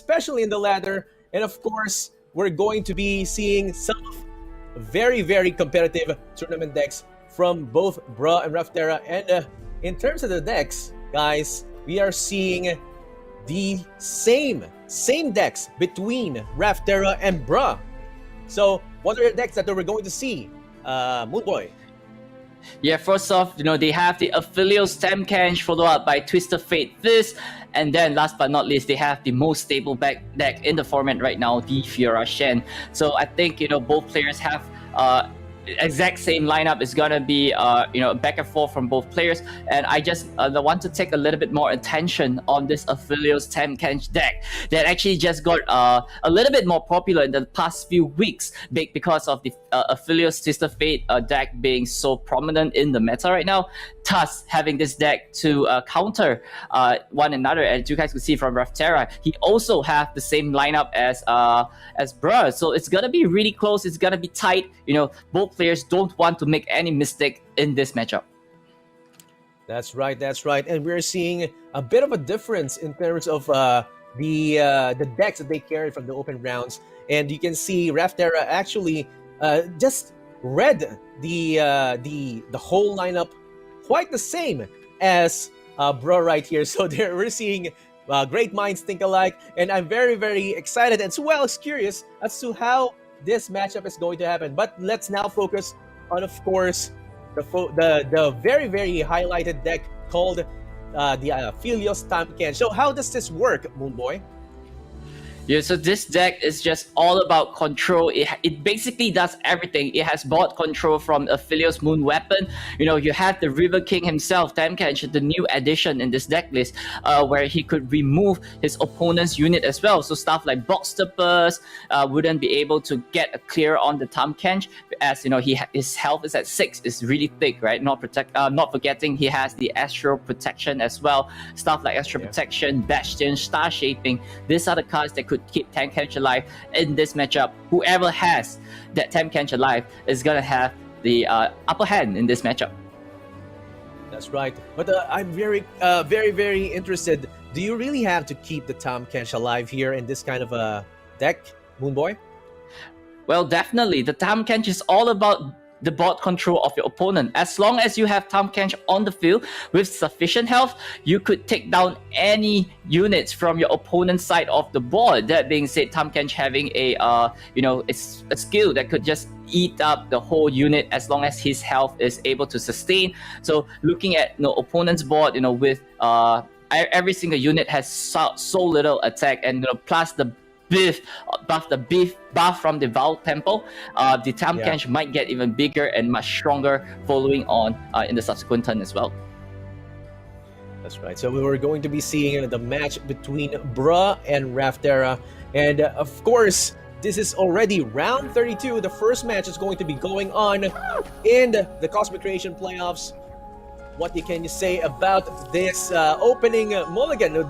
especially in the ladder. And of course, we're going to be seeing some very, very competitive tournament decks from both Bruhhh and Raphterra. And in terms of the decks, guys, we are seeing the same decks between Raphterra and Bruhhh. So what are the decks that we're going to see, Moonboy? Yeah, first off, they have the Aphelios Tahm Kench, followed up by Twisted Fate Fizz, and then last but not least, they have the most stable deck in the format right now, the Fiora Shen. So I think both players have exact same lineup. Is gonna be back and forth from both players, and I just want to take a little bit more attention on this Aphelios Tahm Kench deck that actually just got a little bit more popular in the past few weeks because of the Aphelios Twisted Fate deck being so prominent in the meta right now, thus having this deck to counter one another. As you guys can see from Raphterra, he also have the same lineup as Bruhhh, so it's gonna be really close, it's gonna be tight. Both players don't want to make any mistake in this matchup. That's right, and we're seeing a bit of a difference in terms of the decks that they carried from the open rounds. And you can see Raphterra actually just read the whole lineup quite the same as Bruhhh right here. So we're seeing great minds think alike, and I'm very, very excited and as well as curious as to how this matchup is going to happen. But let's now focus on, of course, the very, very highlighted deck called the Aphelios Tahm Kench. So how does this work, Moonboy? Yeah, so this deck is just all about control. It basically does everything. It has bot control from Aphelios Moon Weapon. You have the River King himself, Tahm Kench, the new addition in this deck list, where he could remove his opponent's unit as well. So stuff like Box Steppers wouldn't be able to get a clear on the Tahm Kench, as his health is at 6. It's really thick, right? Not forgetting he has the Astral Protection as well. Stuff like Astral Protection, Bastion, Star Shaping. These are the cards that could keep Tahm Kench alive in this matchup. Whoever has that Tahm Kench alive is gonna have the upper hand in this matchup. That's right. But I'm very, very interested. Do you really have to keep the Tahm Kench alive here in this kind of a deck, Moonboy? Well, definitely. The Tahm Kench is all about the board control of your opponent. As long as you have Tahm Kench on the field with sufficient health, you could take down any units from your opponent's side of the board. That being said, Tahm Kench having a skill that could just eat up the whole unit as long as his health is able to sustain. So looking at opponent's board, with every single unit has so little attack, and plus the buff from the Vault Temple, the Tahm Kench might get even bigger and much stronger following on in the subsequent turn as well. That's right. So we were going to be seeing the match between Bruhhh and Raphterra, and of course, this is already round 32. The first match is going to be going on in the Cosmic Creation Playoffs. What can you say about this opening mulligan?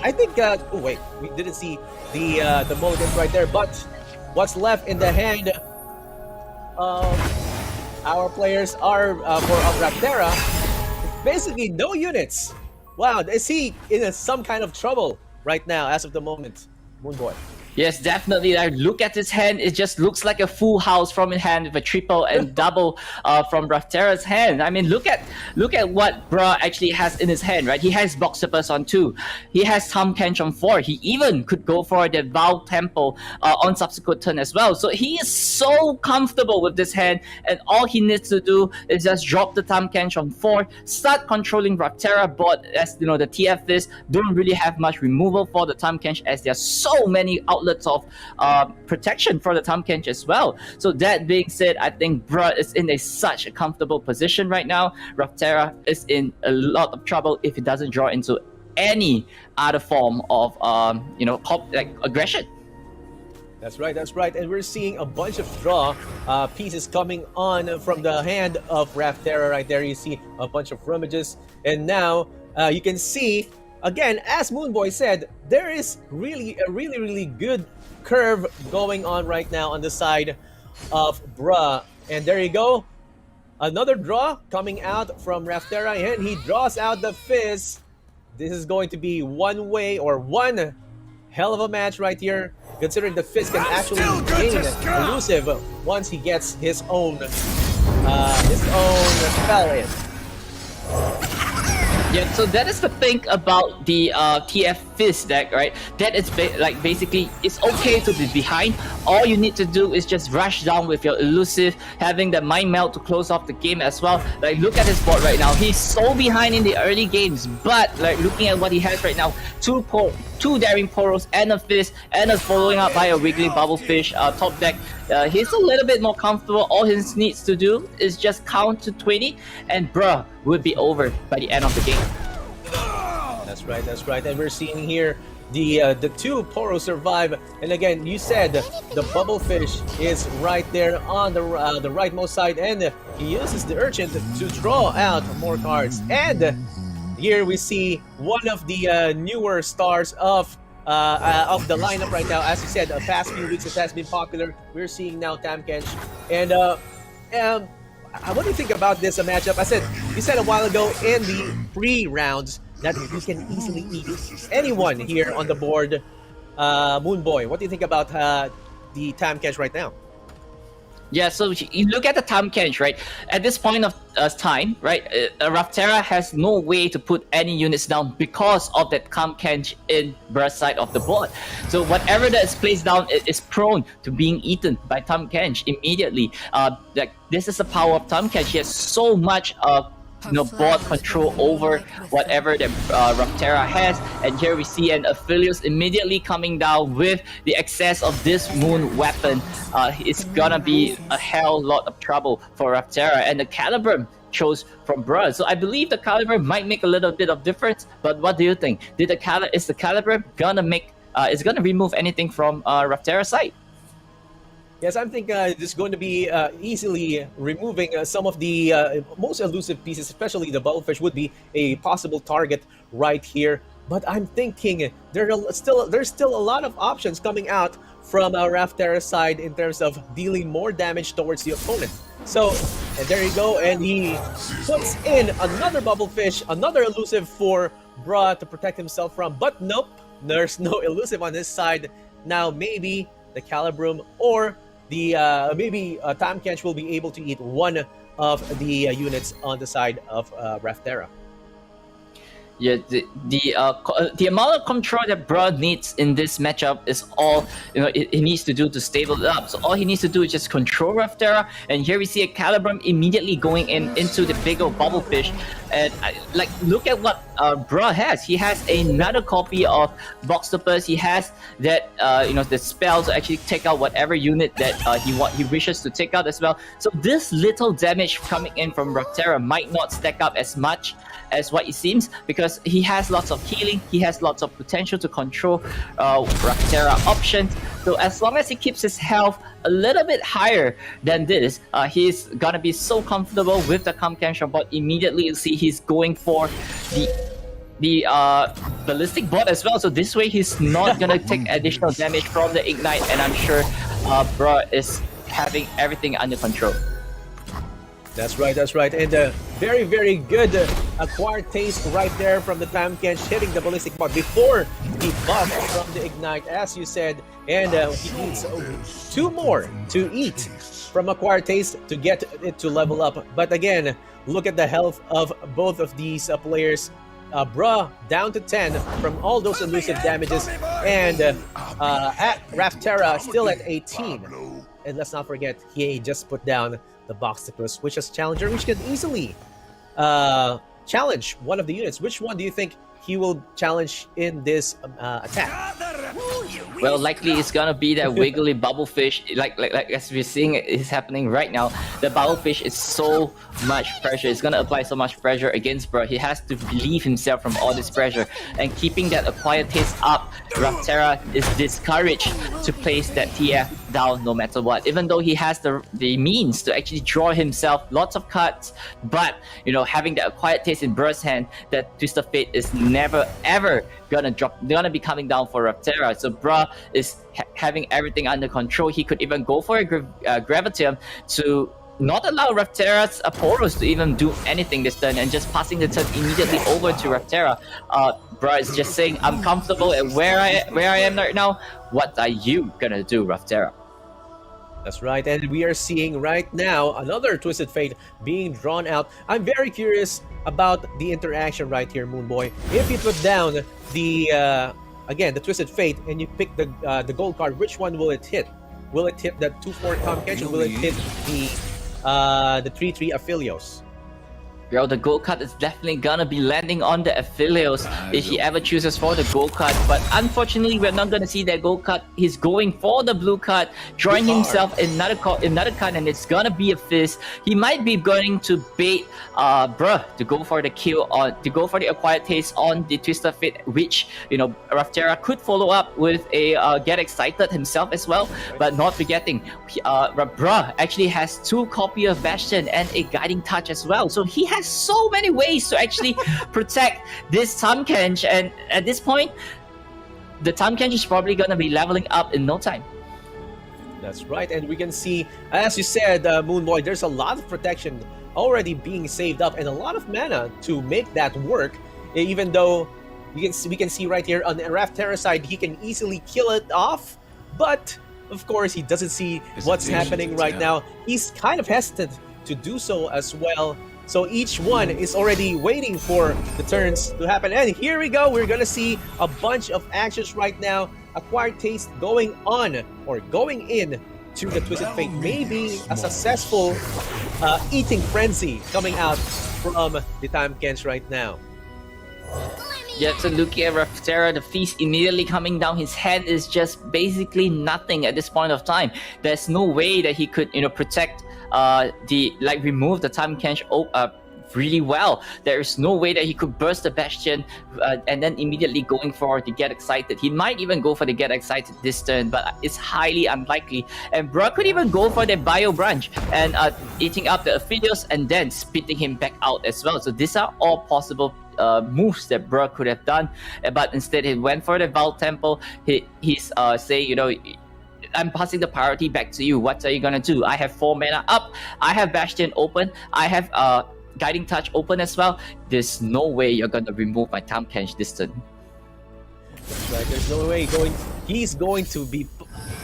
I think. Oh wait, we didn't see the mulligans right there. But what's left in the hand of our players are for Raphterra, basically no units. Wow, is he in some kind of trouble right now as of the moment, Moonboy? Yes, definitely. Look at his hand. It just looks like a full house from his hand with a triple and double from Raphterra's hand. I mean, look at what Bruhhh actually has in his hand, right? He has Box Steppers on 2. He has Tahm Kench on 4. He even could go for the Vault Temple on subsequent turn as well. So he is so comfortable with this hand, and all he needs to do is just drop the Tahm Kench on 4, start controlling Raphterra board, as the TF Fizz don't really have much removal for the Tahm Kench, as there are so many outlets of protection for the Tahm Kench as well. So that being said, I think Bruhhh is in such a comfortable position right now. Raphterra is in a lot of trouble if he doesn't draw into any other form of aggression. That's right. And we're seeing a bunch of draw pieces coming on from the hand of Raphterra right there. You see a bunch of rummages, and now you can see, again, as Moonboy said, there is really a really good curve going on right now on the side of Bruhhh. And there you go. Another draw coming out from Raphterra, and he draws out the Fizz. This is going to be one way or one hell of a match right here, considering that Fizz can actually gain elusive once he gets his own spell in. Yeah, so that is the thing about the TF Fizz deck, right? That is basically it's okay to be behind. All you need to do is just rush down with your elusive, having the mind melt to close off the game as well. Like, look at his board right now. He's so behind in the early games, but like looking at what he has right now, two Daring Poros and a Fizz, and a following up by a Wiggly Bubblefish top deck. He's a little bit more comfortable. All he needs to do is just count to 20, and Bruhh would be over by the end of the game. That's right, that's right. And we're seeing here the two Poros survive. And again, you said the Bubblefish is right there on the rightmost side, and he uses the Urchin to draw out more cards. And here we see one of the newer stars of the lineup right now. As you said, the past few weeks it has been popular. We're seeing now Tahm Kench. And what do you think about this matchup? You said a while ago in the pre-rounds that he can easily eat anyone here on the board. Moonboy, what do you think about the Tahm Kench right now? Yeah, so you look at the Tahm Kench, right? At this point of time, right, Raphterra has no way to put any units down because of that Tahm Kench in Bruhh's side of the board. So whatever that is placed down is prone to being eaten by Tahm Kench immediately. Like, this is the power of Tahm Kench. He has so much board control over whatever that Raphterra has. And here we see an Aphelios immediately coming down with the excess of this moon weapon. It's gonna be a hell lot of trouble for Raphterra, and the Caliburn chose from Bruhh. So I believe the Caliburn might make a little bit of difference, but what do you think? Is the Caliburn gonna make is gonna remove anything from Raphterra's side? Yes, I think this is going to be easily removing some of the most elusive pieces, especially the Bubblefish would be a possible target right here. But I'm thinking there's still a lot of options coming out from Raphterra's side in terms of dealing more damage towards the opponent. So, and there you go, and he puts in another Bubblefish, another elusive for Bruhh to protect himself from. But nope, there's no elusive on his side. Now maybe the Caliburn or the Tahm Kench will be able to eat one of the units on the side of Raphterra. Yeah, the amount of control that Bruhh needs in this matchup is all he needs to do to stable it up. So all he needs to do is just control Raphterra, and here we see a Caliburn immediately going into the big old Bubblefish. And look at what Bruhh has. He has another copy of Boxtopus. He has that the spell to actually take out whatever unit that he wishes to take out as well. So this little damage coming in from Raphterra might not stack up as much as what it seems, because he has lots of healing, he has lots of potential to control Raphterra options. So as long as he keeps his health a little bit higher than this, he's gonna be so comfortable with the Tahm Kench. But immediately you see he's going for the ballistic bot as well. So this way he's not gonna take additional damage from the ignite, and I'm sure Bruhh is having everything under control. That's right, that's right. And very, very good acquired taste right there from the Tahm Kench, hitting the ballistic bot before the buff from the ignite, as you said. And he needs 2 more to eat from acquired taste to get it to level up. But again, look at the health of both of these players. Bruhh down to 10 from all those elusive damages, and at Raphterra still at 18. And let's not forget, he just put down the Boxtopus, which is challenger, which can easily challenge one of the units. Which one do you think he will challenge in this attack? Well, likely it's gonna be that wiggly Bubblefish. Like as we're seeing it is happening right now. The Bubblefish is so much pressure. It's gonna apply so much pressure against Bruhh. He has to relieve himself from all this pressure, and keeping that acquired taste up, Raphterra is discouraged to place that TF down no matter what. Even though he has the means to actually draw himself lots of cards, but having that acquired taste in Bruh's hand, that Twist of Fate is never ever gonna be coming down for Raphterra. So Bruhh is having everything under control. He could even go for a Gravitium to not allow Raphterra's Poros to even do anything this turn and just passing the turn immediately over to Raphterra. Bruh is just saying, I'm comfortable at where I am right now. What are you gonna do, Raphterra? That's right, and we are seeing right now another Twisted Fate being drawn out. I'm very curious about the interaction right here, Moonboy. If you put down the again the Twisted Fate and you pick the gold card, which one will it hit? Will it hit the 2/4 Tahm Kench, or will it hit the 3/3 Aphelios? Yo, the gold card is definitely gonna be landing on the Aphelios if he ever chooses for the gold card. But unfortunately, we're not gonna see that gold card. He's going for the blue card, drawing himself another card, and it's gonna be a Fizz. He might be going to bait Bruhhh to go for the kill to go for the acquired taste on the Twisted Fate, which Raphterra could follow up with a get excited himself as well. But not forgetting, Bruhhh actually has 2 copy of Bastion and a guiding touch as well. So he has so many ways to actually protect this Tahm Kench, and at this point, the Tahm Kench is probably gonna be leveling up in no time. That's right, and we can see, as you said, Moonboy, there's a lot of protection already being saved up and a lot of mana to make that work. Even though we can see right here on the Raphterra side, he can easily kill it off, but of course he doesn't see what's happening right now. He's kind of hesitant to do so as well. So each one is already waiting for the turns to happen. And here we go. We're going to see a bunch of actions right now. Acquired taste going on or going in to the Twisted Fate. Maybe a successful eating frenzy coming out from the Tahm Kench right now. Yeah, so looking at Raphterra, the feast immediately coming down his hand is just basically nothing at this point of time. There's no way that he could, protect remove the Tahm Kench really well. There is no way that he could burst the Bastion and then immediately going for the get excited. He might even go for the get excited this turn, but it's highly unlikely. And Bruhhh could even go for the bio branch and eating up the Aphelios and then spitting him back out as well. So these are all possible moves that Bruhhh could have done, but instead he went for the Vault Temple. He's saying, I'm passing the priority back to you. What are you gonna do? I have 4 mana up. I have Bastion open. I have Guiding Touch open as well. There's no way you're gonna remove my Tahm Kench this turn. That's right. There's no way he's going to be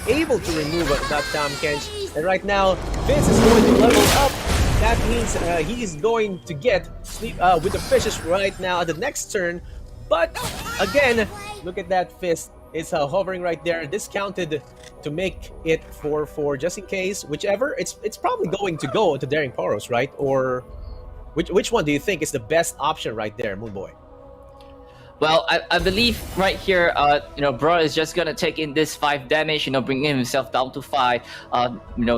able to remove that Tahm Kench. And right now, Fizz is going to level up. That means he's going to get sleep with the fishes right now at the next turn. But again, look at that Fizz. It's hovering right there, discounted to make it 4/4 just in case. Whichever, it's probably going to go to Daring Poros, right? Or which one do you think is the best option right there, Moonboy? Well, I believe right here, Bruhhh is just gonna take in this 5 damage, bringing himself down to 5.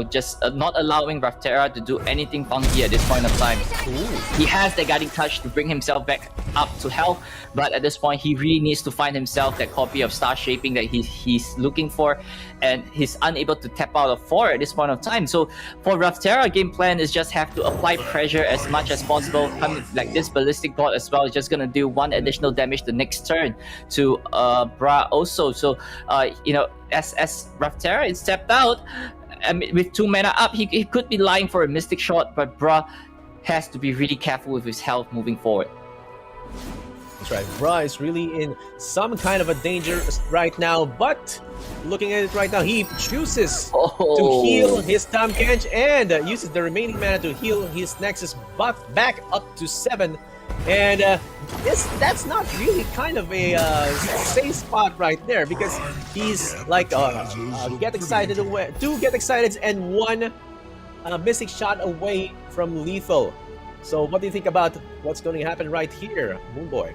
Just not allowing Raphterra to do anything funky at this point of time. Ooh. He has the Guiding Touch to bring himself back up to health, but at this point, he really needs to find himself that copy of Star Shaping that he's looking for, and he's unable to tap out of 4 at this point of time. So for Raphterra, game plan is just have to apply pressure as much as possible. Like this Ballistic Bolt as well is just gonna do 1 additional damage the next turn to Bruhhh also. So as Raphterra is stepped out, with 2 mana up, he could be lying for a Mystic Shot, but Bruhhh has to be really careful with his health moving forward. That's right. Bruhhh is really in some kind of a danger right now, but looking at it right now, he chooses to heal his Tahm Kench and uses the remaining mana to heal his Nexus buff back up to 7. And that's not really kind of a safe spot right there, because he's like get excited away, 2 get excited and 1 Mystic Shot away from lethal. So what do you think about what's going to happen right here, Moonboy?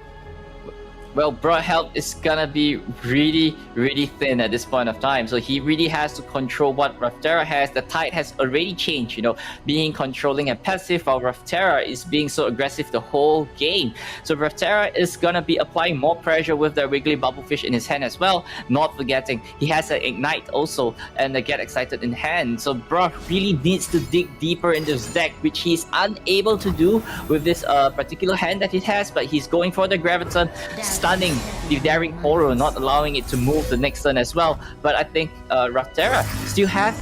Well, Bruhhh health is gonna be really, really thin at this point of time. So he really has to control what Raphterra has. The tide has already changed, being controlling a passive, while Raphterra is being so aggressive the whole game. So Raphterra is gonna be applying more pressure with the Wiggly Bubblefish in his hand as well. Not forgetting, he has an Ignite also and the Get Excited in hand. So Bruhhh really needs to dig deeper into his deck, which he's unable to do with this particular hand that he has, but he's going for the Graviton. stunning the Daring Poro, not allowing it to move the next turn as well. But I think Raphterra still had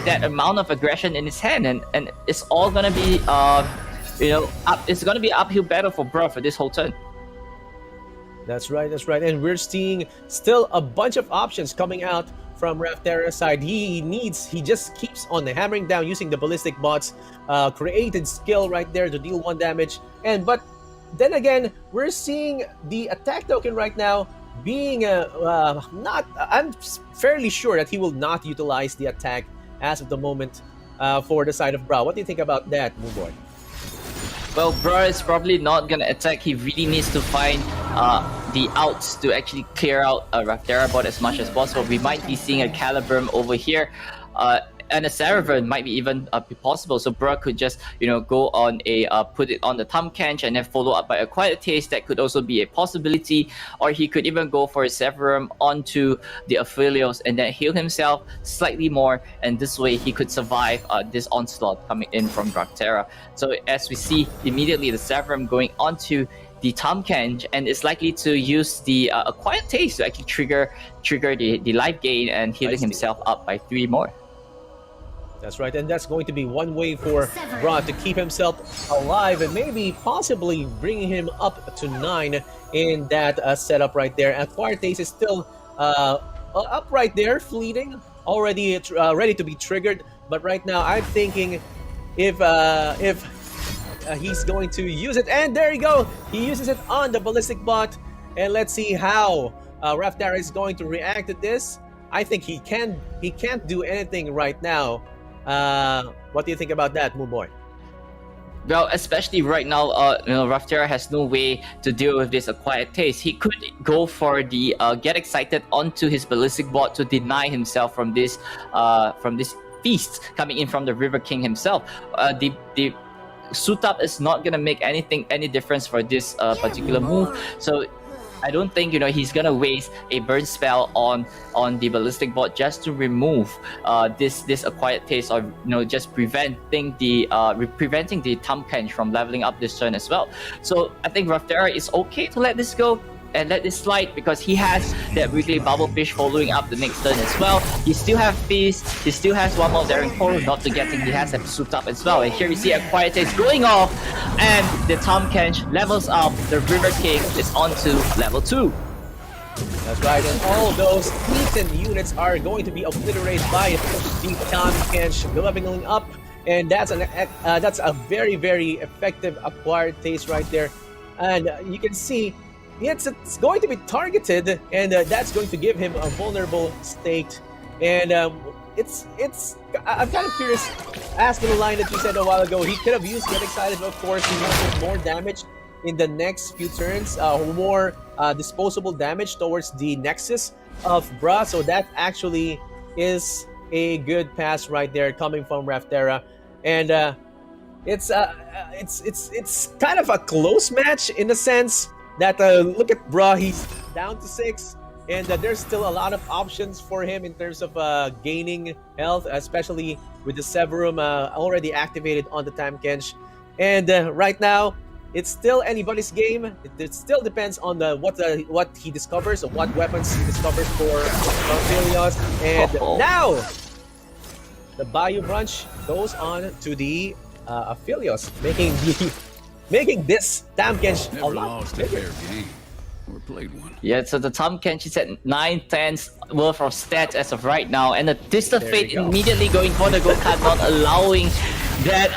that amount of aggression in his hand, and it's all gonna be it's gonna be uphill battle for Bruhhh for this whole turn. That's right, that's right. And we're seeing still a bunch of options coming out from Raphterra's side. He just keeps on hammering down using the ballistic bots, created skill right there to deal 1 damage. But then again, we're seeing the attack token right now being not. I'm fairly sure that he will not utilize the attack as of the moment for the side of Bruhhh. What do you think about that, Moonboy? Well, Bruhhh is probably not gonna attack. He really needs to find the outs to actually clear out Raphterra bot as much as possible. We might be seeing a Caliburn over here, and a Saravan might be even be possible. So Bruhhh could just go on a put it on the Tahm Kench and then follow up by a Quiet Taste. That could also be a possibility. Or he could even go for a Severum onto the Aphelios and then heal himself slightly more, and this way he could survive this onslaught coming in from Raphterra. So as we see immediately, the Severum going onto the Tahm Kench, and it's likely to use the a Quiet Taste to actually trigger the life gain and healing himself up by 3 more. That's right, and that's going to be one way for Bruhhh to keep himself alive and maybe possibly bringing him up to 9 in that setup right there. And Quiet Taste is still up right there, fleeting, already ready to be triggered. But right now, I'm thinking if he's going to use it, and there you go, he uses it on the ballistic bot, and let's see how Raphterra is going to react to this. I think he can't do anything right now. What do you think about that, Moonboy? Well, especially right now, Raphterra has no way to deal with this Quiet Taste. He could go for the get excited onto his ballistic bot to deny himself from this feast coming in from the River King himself. The suit up is not gonna make any difference for this particular move. So I don't think he's gonna waste a burn spell on the ballistic bot just to remove this Quiet Taste, or just preventing the Tahm Kench from leveling up this turn as well. So I think Raphterra is okay to let this go and let this slide, because he has that weekly Bubblefish following up the next turn as well. He still has Fizz, he still has one more Daring Poro, not forgetting he has a suit up as well. And here we see a Quiet Taste going off, and the Tahm Kench levels up. The River King is on to level 2. That's right, and all those beaten units are going to be obliterated by the Tahm Kench leveling up, and that's a very, very effective acquired taste right there. And you can see it's going to be targeted, and that's going to give him a vulnerable state. And I'm kind of curious, as to the line that you said a while ago, he could have used Get Excited, but of course he wanted more damage in the next few turns, more disposable damage towards the Nexus of Bruhhh. So that actually is a good pass right there coming from Raphterra. And it's kind of a close match in the sense that look at Bruhhh, he's down to 6, and there's still a lot of options for him in terms of gaining health, especially with the Severum already activated on the Tahm Kench. And right now, it's still anybody's game. It still depends on what he discovers, or what weapons he discovers for Aphelios. And now, the Bayou Brunch goes on to the Aphelios, making this Tahm Kench a lot bigger. Or played one. Yeah, so the Tahm Kench is at 9/10 worth of stats as of right now, and the Twisted Fate immediately going for the go card, not allowing that